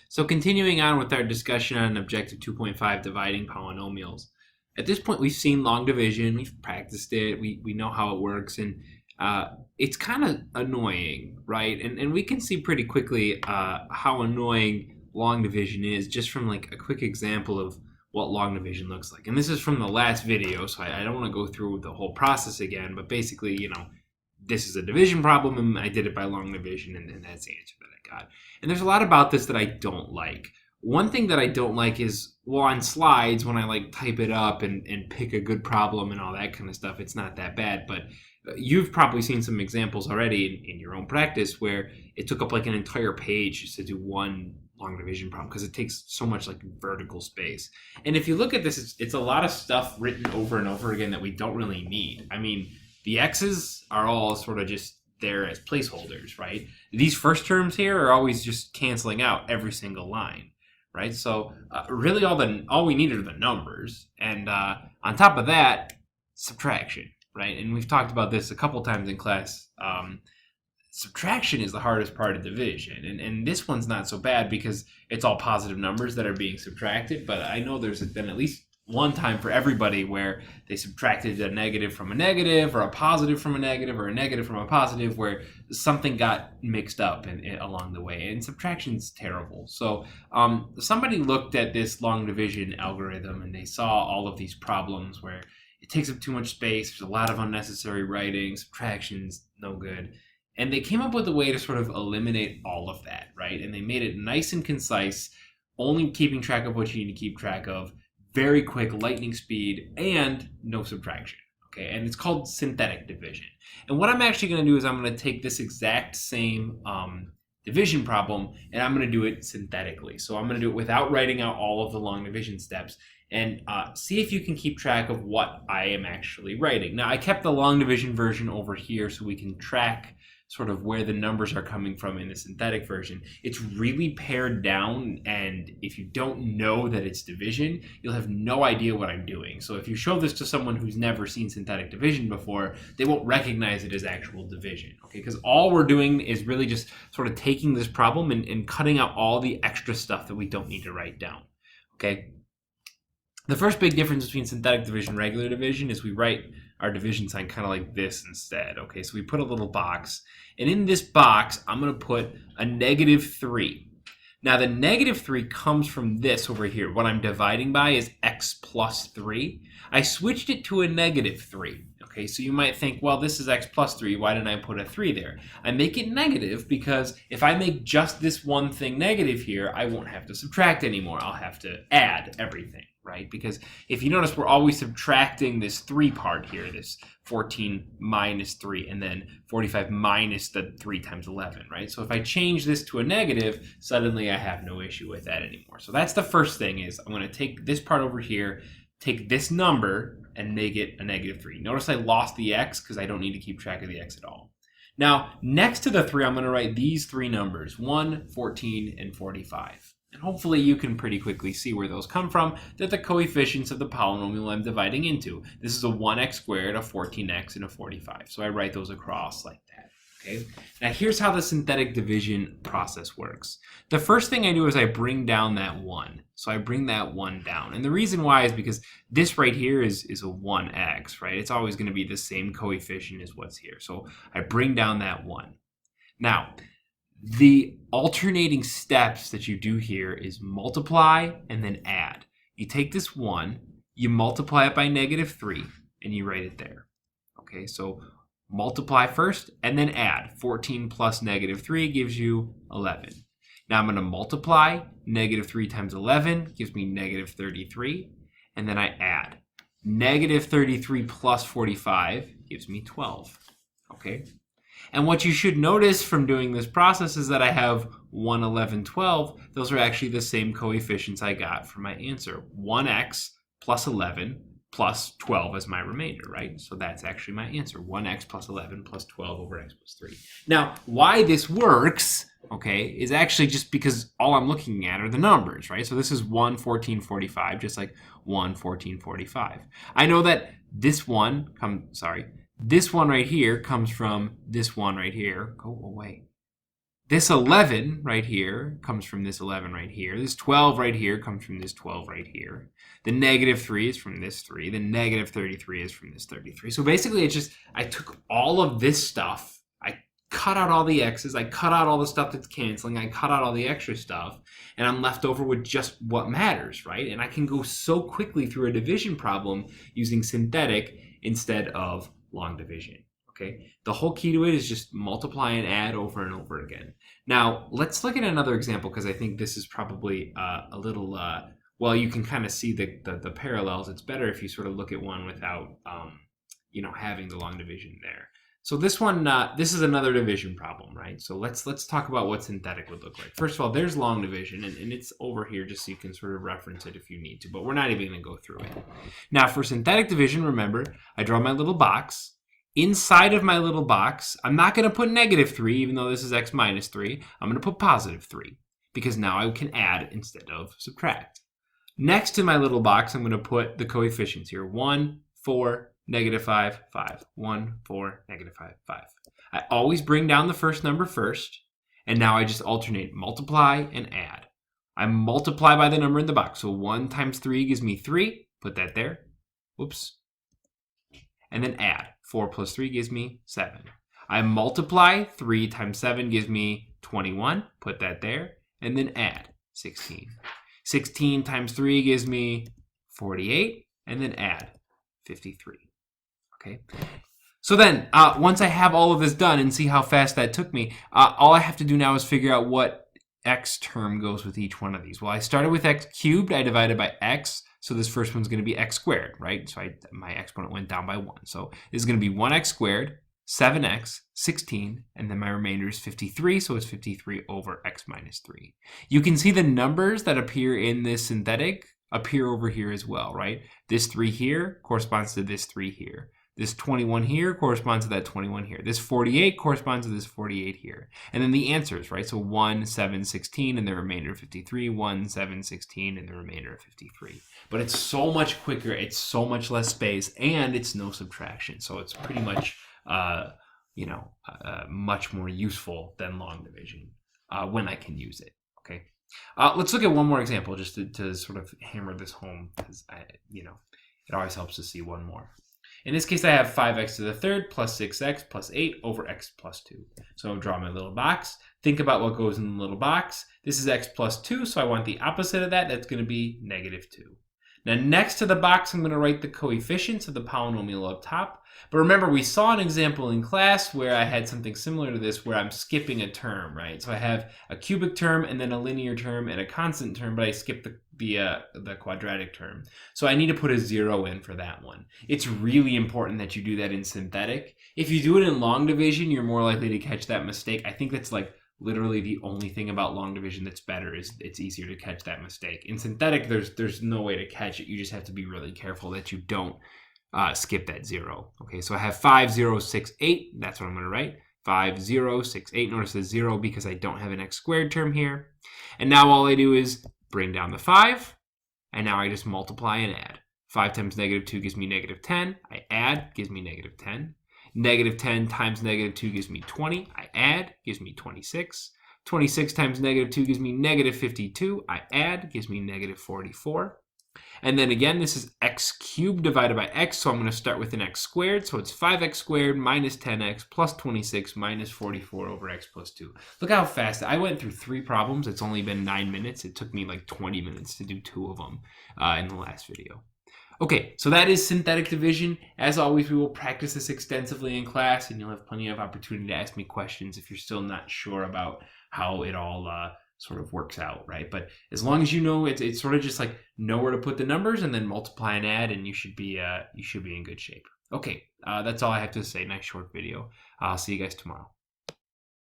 So continuing on with our discussion on objective 2.5 dividing polynomials. At this point, we've seen long division, we've practiced it, we know how it works, and it's kind of annoying, right? And we can see pretty quickly how annoying long division is just from like a quick example of what long division looks like. And this is from the last video, so I don't want to go through the whole process again, but basically, this is a division problem, and I did it by long division, and that's the answer that I got. And there's a lot about this that I don't like. One thing that I don't like is, well, on slides, when I like type it up and pick a good problem and all that kind of stuff, it's not that bad. But you've probably seen some examples already in your own practice where it took up like an entire page just to do one long division problem because it takes so much like vertical space. And if you look at this, it's a lot of stuff written over and over again that we don't really need. I mean, the x's are all sort of just there as placeholders, right? These first terms here are always just canceling out every single line, right? So really all we need are the numbers. And on top of that, subtraction, right? And we've talked about this a couple times in class. Subtraction is the hardest part of division. And this one's not so bad because it's all positive numbers that are being subtracted. But I know there's been at least one time for everybody where they subtracted a negative from a negative, or a positive from a negative, or a negative from a positive, where something got mixed up along the way. And subtraction's terrible. So somebody looked at this long division algorithm and they saw all of these problems where it takes up too much space, there's a lot of unnecessary writing, subtraction's no good. And they came up with a way to sort of eliminate all of that, right? And they made it nice and concise, only keeping track of what you need to keep track of, very quick, lightning speed, and no subtraction. Okay, and it's called synthetic division. And what I'm actually going to do is I'm going to take this exact same division problem and I'm going to do it synthetically. So I'm going to do it without writing out all of the long division steps and see if you can keep track of what I am actually writing. Now, I kept the long division version over here so we can track sort of where the numbers are coming from in the synthetic version. It's really pared down, and if you don't know that it's division, you'll have no idea what I'm doing. So if you show this to someone who's never seen synthetic division before, they won't recognize it as actual division, okay? Because all we're doing is really just sort of taking this problem and cutting out all the extra stuff that we don't need to write down, okay? The first big difference between synthetic division and regular division is we write our division sign kind of like this instead. Okay, so we put a little box, and in this box, I'm going to put a -3. Now, the -3 comes from this over here. What I'm dividing by is x plus 3. I switched it to a -3. Okay, so you might think, well, this is x plus 3. Why didn't I put a 3 there? I make it negative because if I make just this one thing negative here, I won't have to subtract anymore. I'll have to add everything, right? Because if you notice, we're always subtracting this 3 part here, this 14 minus 3, and then 45 minus the 3 times 11, right? So if I change this to a negative, suddenly I have no issue with that anymore. So that's the first thing, is I'm going to take this part over here, take this number, and make it a -3. Notice I lost the x because I don't need to keep track of the x at all. Now, next to the 3, I'm going to write these 3 numbers, 1, 14, and 45. And hopefully you can pretty quickly see where those come from. They're the coefficients of the polynomial I'm dividing into. This is a 1x squared, a 14x, and a 45. So I write those across like that. Okay. Now here's how the synthetic division process works. The first thing I do is I bring down that 1. So I bring that 1 down. And the reason why is because this right here is a 1x, right? It's always going to be the same coefficient as what's here. So I bring down that 1. Now, the alternating steps that you do here is multiply and then add. You take this 1, you multiply it by -3, and you write it there. Okay, so multiply first and then add. 14 plus -3 gives you 11. Now I'm going to multiply. -3 times 11 gives me -33. And then I add. -33 plus 45 gives me 12. Okay. And what you should notice from doing this process is that I have 1, 11, 12. Those are actually the same coefficients I got for my answer. 1x plus 11 plus 12 as my remainder, right? So that's actually my answer. 1x plus 11 plus 12 over x plus 3. Now, why this works, okay, is actually just because all I'm looking at are the numbers, right? So this is 1, 14, 45, just like 1, 14, 45. I know that this one this one right here comes from this one right here. Go away. This 11 right here comes from this 11 right here. This 12 right here comes from this 12 right here. The negative 3 is from this 3. The negative 33 is from this 33. So basically, it's just, I took all of this stuff. I cut out all the x's. I cut out all the stuff that's canceling. I cut out all the extra stuff. And I'm left over with just what matters, right? And I can go so quickly through a division problem using synthetic instead of long division. Okay, the whole key to it is just multiply and add over and over again. Now, let's look at another example because I think this is probably a little, well, you can kind of see the parallels. It's better if you sort of look at one without, having the long division there. So this one, this is another division problem, right? So let's talk about what synthetic would look like. First of all, there's long division, and it's over here just so you can sort of reference it if you need to, but we're not even going to go through it. Now, for synthetic division, remember, I draw my little box. Inside of my little box, I'm not going to put negative 3, even though this is x minus 3. I'm going to put positive 3, because now I can add instead of subtract. Next to my little box, I'm going to put the coefficients here. 1, 4, negative 5, 5. 1, 4, negative 5, 5. I always bring down the first number first, and now I just alternate multiply and add. I multiply by the number in the box. So 1 times 3 gives me 3. Put that there. Whoops. And then add. 4 plus 3 gives me 7. I multiply. 3 times 7 gives me 21. Put that there. And then add. 16. 16 times 3 gives me 48. And then add. 53. Okay. So then, once I have all of this done and see how fast that took me, all I have to do now is figure out what x term goes with each one of these. Well, I started with x cubed. I divided by x. So this first one's going to be x squared, right? So my exponent went down by 1. So this is going to be 1x squared, 7x, 16, and then my remainder is 53. So it's 53 over x minus 3. You can see the numbers that appear in this synthetic appear over here as well, right? This 3 here corresponds to this 3 here. This 21 here corresponds to that 21 here. This 48 corresponds to this 48 here. And then the answers, right? So 1, 7, 16, and the remainder of 53. 1, 7, 16, and the remainder of 53. But it's so much quicker. It's so much less space, and it's no subtraction. So it's pretty much, much more useful than long division when I can use it. Okay. Let's look at one more example just to sort of hammer this home because, it always helps to see one more. In this case, I have 5x to the third plus 6x plus 8 over x plus 2. So I'll draw my little box. Think about what goes in the little box. This is x plus 2, so I want the opposite of that. That's going to be negative 2. Now, next to the box, I'm going to write the coefficients of the polynomial up top. But remember, we saw an example in class where I had something similar to this where I'm skipping a term, right? So I have a cubic term and then a linear term and a constant term, but I skipped the quadratic term. So I need to put a 0 in for that one. It's really important that you do that in synthetic. If you do it in long division, you're more likely to catch that mistake. I think that's like literally the only thing about long division that's better is it's easier to catch that mistake. In synthetic, there's no way to catch it. You just have to be really careful that you don't skip that 0. Okay, so I have 5, 0, 6, 8. That's what I'm going to write. 5, 0, 6, 8. Notice the 0 because I don't have an x squared term here. And now all I do is bring down the 5, and now I just multiply and add. 5 times negative 2 gives me negative 10. I add, gives me negative 10. Negative 10 times negative 2 gives me 20. I add, gives me 26. 26 times negative 2 gives me negative 52. I add, gives me negative 44. And then again, this is x cubed divided by x, so I'm going to start with an x squared. So it's 5x squared minus 10x plus 26 minus 44 over x plus 2. Look how fast. I went through 3 problems. It's only been 9 minutes. It took me like 20 minutes to do 2 of them in the last video. Okay, so that is synthetic division. As always, we will practice this extensively in class, and you'll have plenty of opportunity to ask me questions if you're still not sure about how it all sort of works out, right? But as long as you know, it's sort of just like know where to put the numbers and then multiply and add, and you should be in good shape. Okay, that's all I have to say. Nice short video. I'll see you guys tomorrow.